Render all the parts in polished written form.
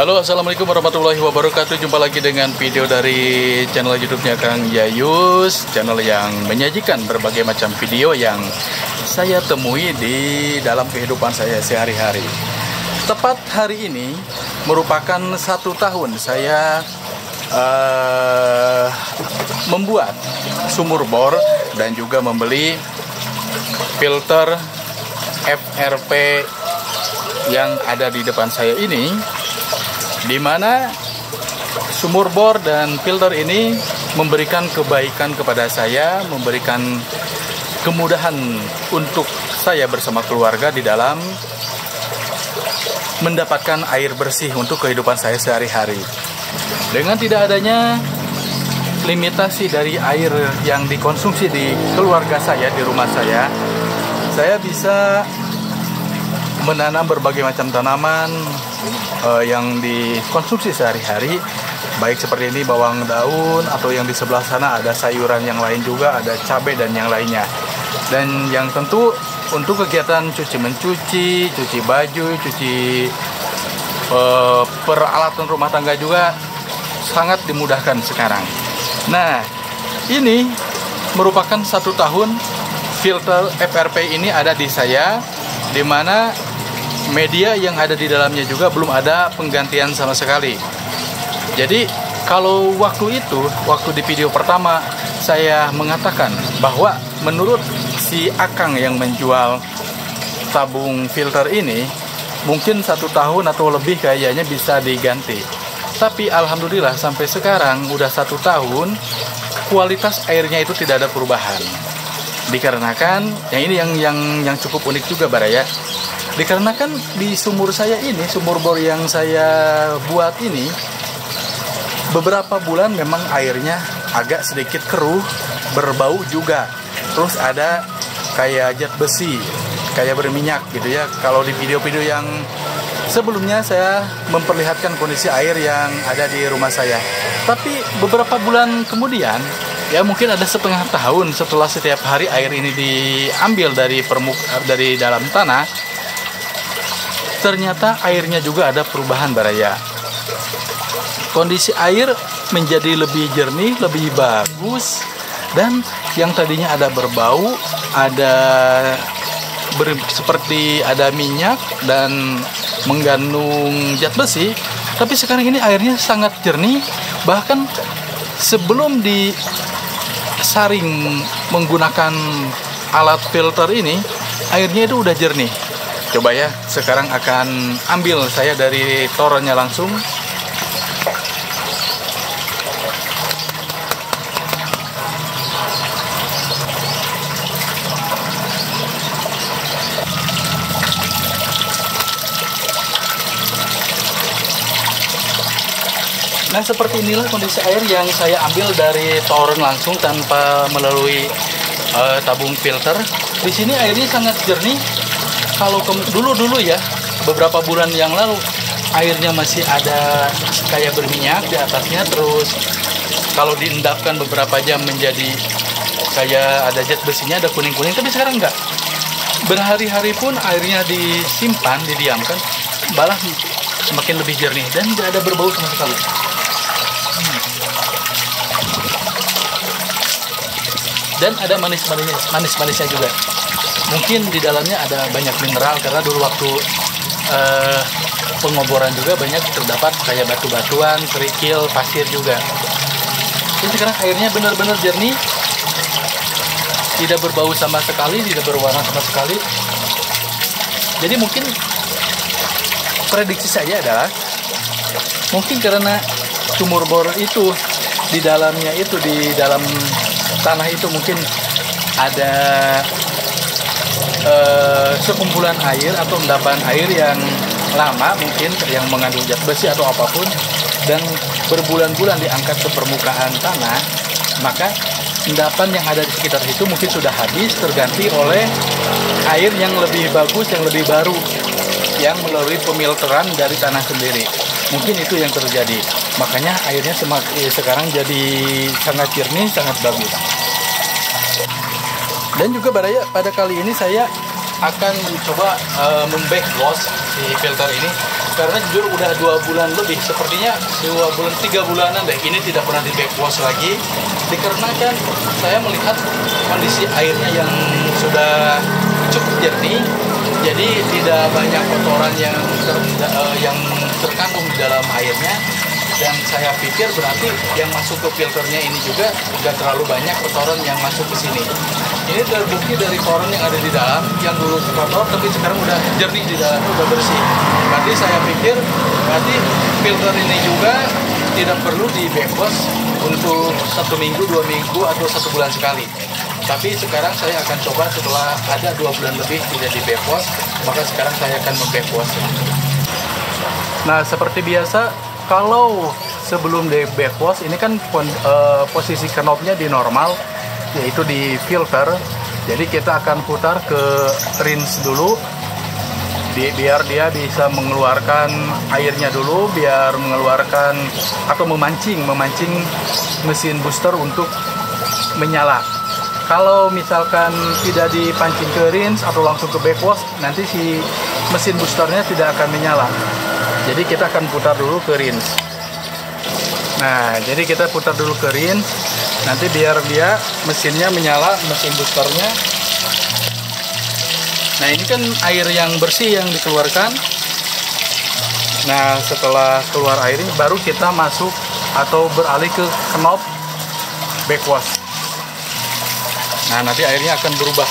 Halo, assalamualaikum warahmatullahi wabarakatuh. Jumpa lagi dengan video dari channel YouTube-nya Kang Yayus, channel yang menyajikan berbagai macam video yang saya temui di dalam kehidupan saya sehari-hari. Tepat hari ini merupakan 1 tahun saya membuat sumur bor dan juga membeli filter FRP yang ada di depan saya ini, di mana sumur bor dan filter ini memberikan kebaikan kepada saya, memberikan kemudahan untuk saya bersama keluarga di dalam mendapatkan air bersih untuk kehidupan saya sehari-hari. Dengan tidak adanya limitasi dari air yang dikonsumsi di keluarga saya, di rumah saya bisa menanam berbagai macam tanaman yang dikonsumsi sehari-hari, baik seperti ini bawang daun, atau yang di sebelah sana ada sayuran yang lain juga, ada cabai dan yang lainnya. Dan yang tentu untuk kegiatan cuci mencuci, cuci baju, cuci peralatan rumah tangga juga sangat dimudahkan sekarang. Nah, ini merupakan 1 tahun filter FRP ini ada di saya, di mana media yang ada di dalamnya juga belum ada penggantian sama sekali. Jadi kalau waktu di video pertama saya mengatakan bahwa menurut si Akang yang menjual tabung filter ini mungkin 1 tahun atau lebih kayaknya bisa diganti. Tapi alhamdulillah sampai sekarang udah 1 tahun kualitas airnya itu tidak ada perubahan. Dikarenakan yang cukup unik juga Baraya. Dikarenakan di sumur saya ini, sumur bor yang saya buat ini, beberapa bulan memang airnya agak sedikit keruh, berbau juga. Terus ada kayak zat besi, kayak berminyak gitu ya. Kalau di video-video yang sebelumnya saya memperlihatkan kondisi air yang ada di rumah saya. Tapi beberapa bulan kemudian, ya mungkin ada setengah tahun setelah setiap hari air ini diambil dari dalam tanah, ternyata airnya juga ada perubahan Baraya. Kondisi air menjadi lebih jernih, lebih bagus, dan yang tadinya ada berbau, seperti ada minyak dan mengandung zat besi, tapi sekarang ini airnya sangat jernih. Bahkan sebelum disaring menggunakan alat filter ini, airnya itu udah jernih. Coba ya, sekarang akan ambil saya dari torennya langsung. Nah, seperti inilah kondisi air yang saya ambil dari toren langsung tanpa melalui tabung filter. Di sini airnya sangat jernih. Kalau dulu ya, beberapa bulan yang lalu airnya masih ada kayak berminyak di atasnya, terus kalau diendapkan beberapa jam menjadi kayak ada zat besinya, ada kuning-kuning. Tapi sekarang enggak. Berhari-hari pun airnya disimpan, didiamkan, malah semakin lebih jernih dan tidak ada berbau sama sekali. Dan ada manis-manisnya juga. Mungkin di dalamnya ada banyak mineral, karena dulu waktu pengoboran juga banyak terdapat kayak batu-batuan, kerikil, pasir juga. Jadi sekarang airnya benar-benar jernih, tidak berbau sama sekali, tidak berwarna sama sekali. Jadi mungkin prediksi saya adalah mungkin karena sumur bor itu di dalamnya itu, di dalam tanah itu mungkin ada sekumpulan air atau endapan air yang lama, mungkin yang mengandung zat besi atau apapun, dan berbulan-bulan diangkat ke permukaan tanah, maka endapan yang ada di sekitar itu mungkin sudah habis, terganti oleh air yang lebih bagus, yang lebih baru, yang melalui pemilteran dari tanah sendiri. Mungkin itu yang terjadi, makanya airnya sekarang jadi sangat jernih, sangat bagus. Dan juga Baraya, pada kali ini saya akan coba membackwash si filter ini karena jujur udah 2 bulan lebih, sepertinya 3 bulanan deh ini tidak pernah di backwash lagi, dikarenakan saya melihat kondisi airnya yang sudah cukup jernih, jadi tidak banyak kotoran yang terkandung di dalam airnya. Dan saya pikir berarti yang masuk ke filternya ini juga tidak terlalu banyak kotoran yang masuk ke sini. Ini terbukti dari kotoran yang ada di dalam, yang dulu kotor tapi sekarang udah jernih di dalam, udah bersih. Berarti saya pikir berarti filter ini juga tidak perlu di backwash untuk 1 minggu, 2 minggu atau 1 bulan sekali. Tapi sekarang saya akan coba setelah ada 2 bulan lebih tidak di backwash, maka sekarang saya akan membackwash. Nah, seperti biasa, kalau sebelum di backwash ini kan posisi knobnya di normal, yaitu di filter. Jadi kita akan putar ke rinse dulu, biar dia bisa mengeluarkan airnya dulu, biar mengeluarkan atau memancing mesin booster untuk menyala. Kalau misalkan tidak dipancing ke rinse atau langsung ke backwash, nanti si mesin boosternya tidak akan menyala. Jadi kita akan putar dulu ke rinse. Nah, jadi kita putar dulu ke rinse, nanti biar dia mesinnya menyala, mesin boosternya. Nah, ini kan air yang bersih yang dikeluarkan. Nah, setelah keluar air ini baru kita masuk atau beralih ke knob backwash. Nah, nanti airnya akan berubah.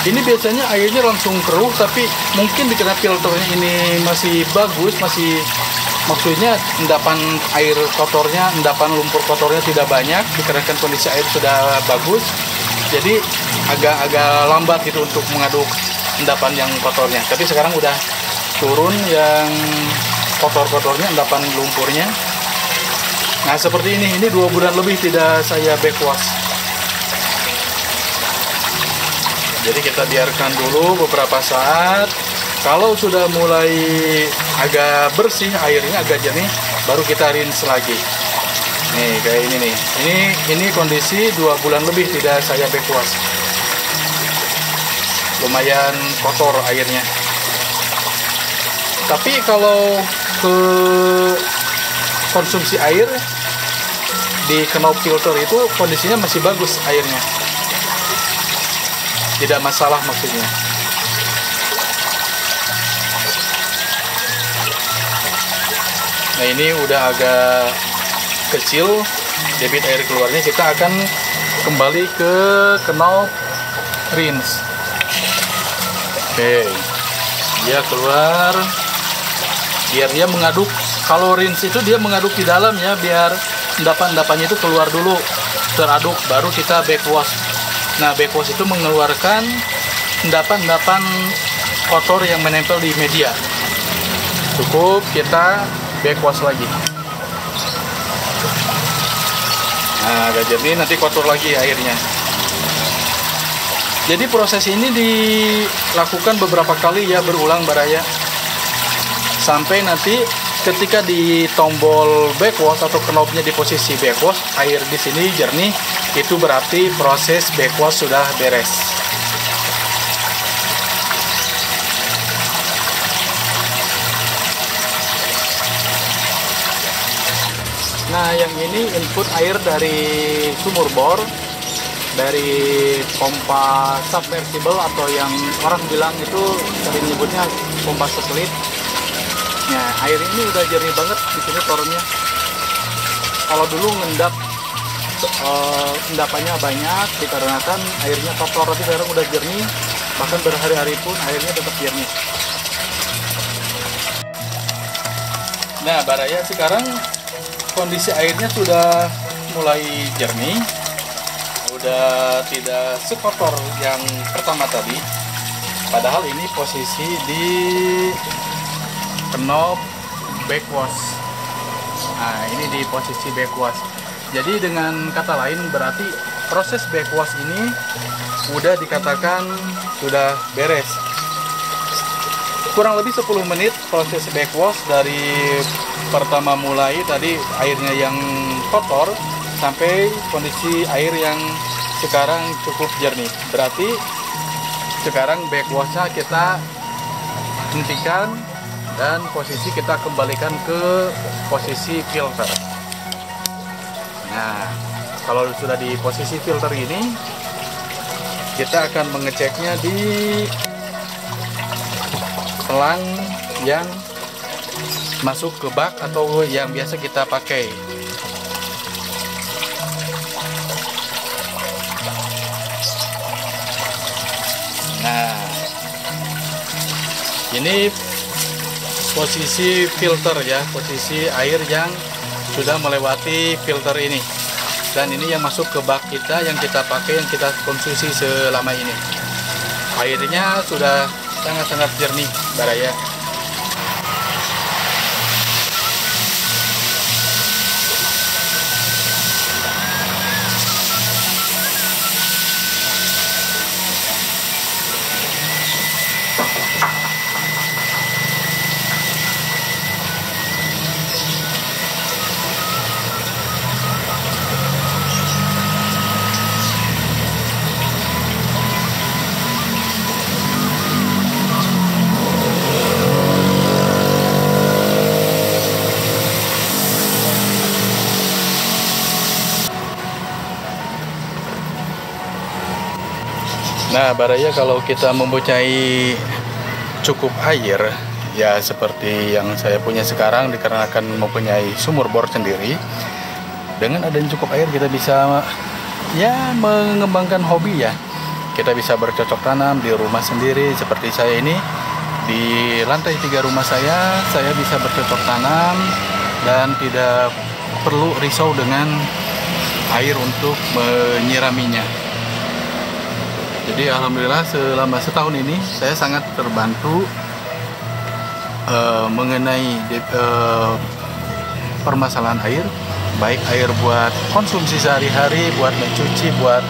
Ini biasanya airnya langsung keruh, tapi mungkin dikira filternya ini masih bagus, maksudnya endapan air kotornya, endapan lumpur kotornya tidak banyak, dikarenakan kondisi air sudah bagus, jadi agak lambat gitu untuk mengaduk endapan yang kotornya. Tapi sekarang udah turun yang kotor-kotornya, endapan lumpurnya. Nah, seperti ini 2 bulan lebih tidak saya backwash. Jadi kita biarkan dulu beberapa saat. Kalau sudah mulai agak bersih airnya, agak jernih, baru kita rinse lagi. Nih kayak ini nih. Ini kondisi 2 bulan lebih tidak saya backwash. Lumayan kotor airnya. Tapi kalau ke konsumsi air di knob filter itu kondisinya masih bagus airnya. Tidak masalah maksudnya. Nah, ini udah agak kecil debit air keluarnya. Kita akan kembali ke knob rinse. Oke, dia keluar, biar dia mengaduk. Kalau rinse itu dia mengaduk di dalam ya, biar endapan-endapannya itu keluar dulu, teraduk, baru kita backwash. Nah, backwash itu mengeluarkan endapan-endapan kotor yang menempel di media. Cukup kita backwash lagi. Nah, agak jernih, nanti kotor lagi airnya. Jadi proses ini dilakukan beberapa kali ya, berulang baraya. Sampai nanti ketika di tombol backwash atau knobnya di posisi backwash, air di sini jernih, itu berarti proses backwash sudah beres. Nah, yang ini input air dari sumur bor, dari pompa submersible atau yang orang bilang itu sering nyebutnya pompa satelit. Nah, air ini udah jernih banget di sini tornya. Kalau dulu ngendap endapannya banyak dikarenakan airnya kotor, tapi sekarang udah jernih, bahkan berhari-hari pun airnya tetap jernih. Nah, baraya sekarang kondisi airnya sudah mulai jernih, udah tidak sekotor yang pertama tadi. Padahal ini posisi di knob backwash. Nah, ini di posisi backwash. Jadi dengan kata lain berarti proses backwash ini udah dikatakan sudah beres. kurang lebih 10 menit proses backwash dari pertama mulai tadi airnya yang kotor sampai kondisi air yang sekarang cukup jernih. Berarti sekarang backwashnya kita hentikan dan posisi kita kembalikan ke posisi filter. Nah, kalau sudah di posisi filter ini, kita akan mengeceknya di selang yang masuk ke bak atau yang biasa kita pakai. Nah, ini posisi filter ya, posisi air yang sudah melewati filter ini. Dan ini yang masuk ke bak kita yang kita pakai, yang kita konsumsi selama ini. Airnya sudah sangat-sangat jernih, Baraya. Nah, Baraya, kalau kita mempunyai cukup air, ya seperti yang saya punya sekarang dikarenakan mempunyai sumur bor sendiri, dengan adanya cukup air kita bisa ya mengembangkan hobi ya. Kita bisa bercocok tanam di rumah sendiri seperti saya ini. Di lantai 3 rumah saya bisa bercocok tanam dan tidak perlu risau dengan air untuk menyiraminya. Jadi alhamdulillah selama setahun ini saya sangat terbantu mengenai permasalahan air, baik air buat konsumsi sehari-hari, buat mencuci, buat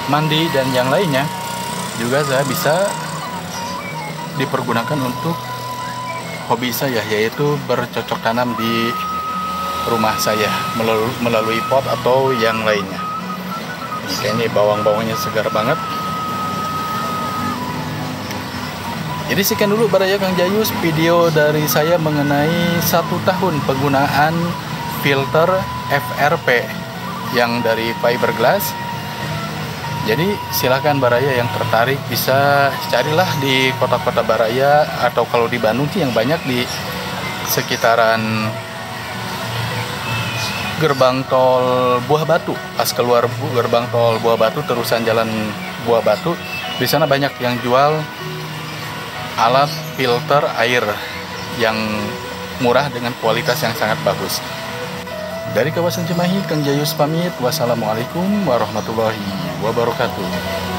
mandi dan yang lainnya. Juga saya bisa dipergunakan untuk hobi saya, yaitu bercocok tanam di rumah saya melalui pot atau yang lainnya. Ini bawang-bawangnya segar banget. Jadi sekian dulu Baraya Kang Jayus video dari saya mengenai 1 tahun penggunaan filter FRP yang dari fiberglass. Jadi silakan Baraya yang tertarik bisa carilah di kota-kota Baraya, atau kalau di Bandung sih yang banyak di sekitaran gerbang tol Buah Batu. Pas keluar gerbang tol Buah Batu terusan jalan Buah Batu, di sana banyak yang jual alat filter air yang murah dengan kualitas yang sangat bagus. Dari kawasan Cimahi, Kang Jayus pamit. Wassalamualaikum warahmatullahi wabarakatuh.